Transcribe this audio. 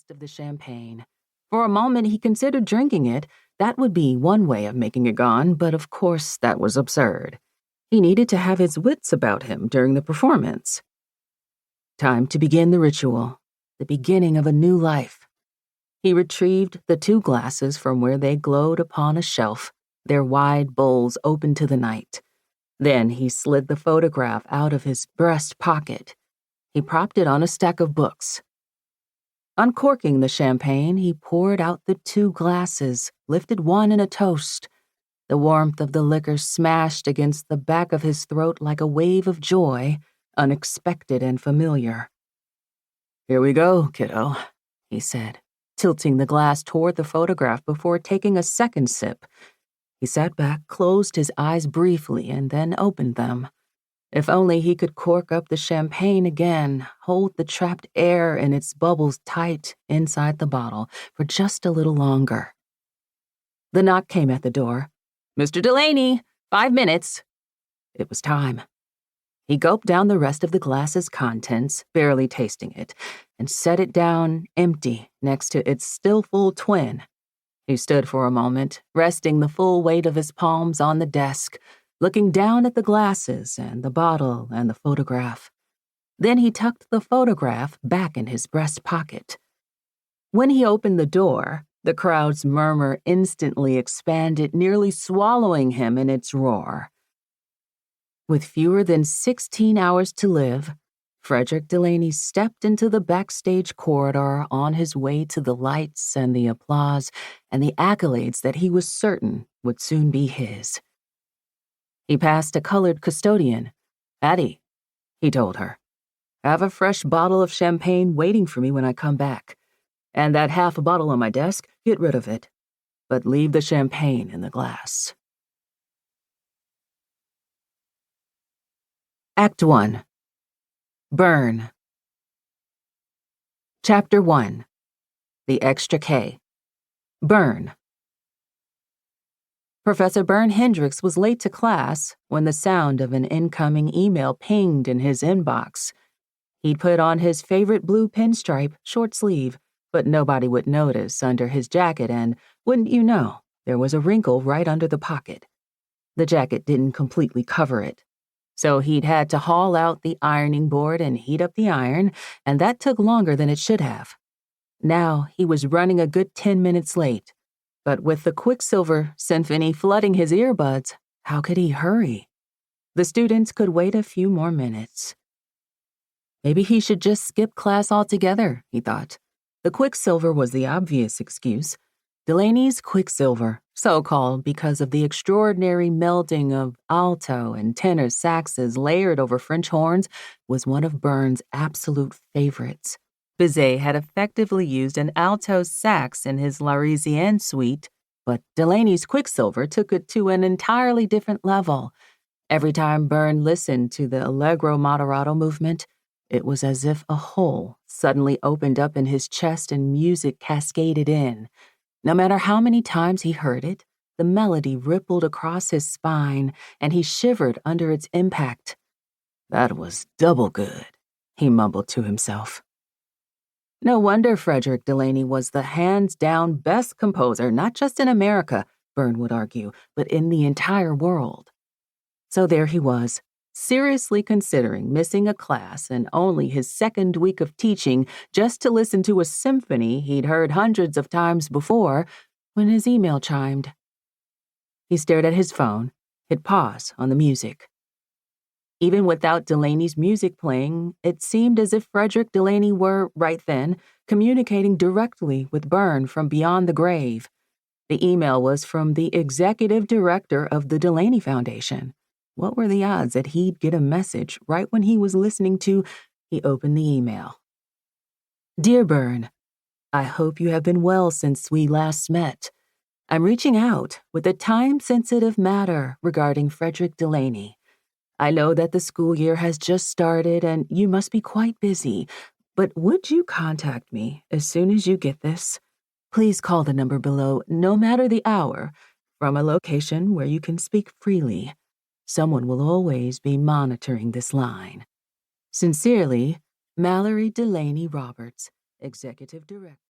rest of the champagne. For a moment, he considered drinking it. That would be one way of making it gone, but of course that was absurd. He needed to have his wits about him during the performance. Time to begin the ritual, the beginning of a new life. He retrieved the 2 glasses from where they glowed upon a shelf, their wide bowls open to the night. Then he slid the photograph out of his breast pocket. He propped it on a stack of books. Uncorking the champagne, he poured out the 2 glasses, lifted one in a toast. The warmth of the liquor smashed against the back of his throat like a wave of joy, unexpected and familiar. "Here we go, kiddo," he said, tilting the glass toward the photograph before taking a second sip. He sat back, closed his eyes briefly, and then opened them. If only he could cork up the champagne again, hold the trapped air in its bubbles tight inside the bottle for just a little longer. The knock came at the door. "Mr. Delaney, 5 minutes." It was time. He gulped down the rest of the glass's contents, barely tasting it, and set it down empty next to its still full twin. He stood for a moment, resting the full weight of his palms on the desk, looking down at the glasses and the bottle and the photograph. Then he tucked the photograph back in his breast pocket. When he opened the door, the crowd's murmur instantly expanded, nearly swallowing him in its roar. With fewer than 16 hours to live, Frederick Delaney stepped into the backstage corridor on his way to the lights and the applause and the accolades that he was certain would soon be his. He passed a colored custodian. "Addie," he told her, "have a fresh bottle of champagne waiting for me when I come back. And that half a bottle on my desk, get rid of it. But leave the champagne in the glass." Act 1. Bern. Chapter 1. The Extra K. Bern. Professor Bern Hendricks was late to class when the sound of an incoming email pinged in his inbox. He'd put on his favorite blue pinstripe short sleeve, but nobody would notice under his jacket, and, wouldn't you know, there was a wrinkle right under the pocket. The jacket didn't completely cover it. So he'd had to haul out the ironing board and heat up the iron, and that took longer than it should have. Now he was running a good 10 minutes late. But with the Quicksilver Symphony flooding his earbuds, how could he hurry? The students could wait a few more minutes. Maybe he should just skip class altogether, he thought. The Quicksilver was the obvious excuse. Delaney's Quicksilver, so called because of the extraordinary melding of alto and tenor saxes layered over French horns, was one of Bern's absolute favorites. Bizet had effectively used an alto sax in his L'Arisienne suite, but Delaney's Quicksilver took it to an entirely different level. Every time Bern listened to the Allegro moderato movement, it was as if a hole suddenly opened up in his chest and music cascaded in. No matter how many times he heard it, the melody rippled across his spine, and he shivered under its impact. "That was double good," he mumbled to himself. No wonder Frederick Delaney was the hands-down best composer, not just in America, Bern would argue, but in the entire world. So there he was, seriously considering missing a class and only his second week of teaching just to listen to a symphony he'd heard hundreds of times before, when his email chimed. He stared at his phone, hit pause on the music. Even without Delaney's music playing, it seemed as if Frederick Delaney were, right then, communicating directly with Bern from beyond the grave. The email was from the executive director of the Delaney Foundation. What were the odds that he'd get a message right when he was listening to... He opened the email. "Dear Bern, I hope you have been well since we last met. I'm reaching out with a time-sensitive matter regarding Frederick Delaney. I know that the school year has just started and you must be quite busy, but would you contact me as soon as you get this? Please call the number below, no matter the hour, from a location where you can speak freely. Someone will always be monitoring this line. Sincerely, Mallory Delaney Roberts, Executive Director."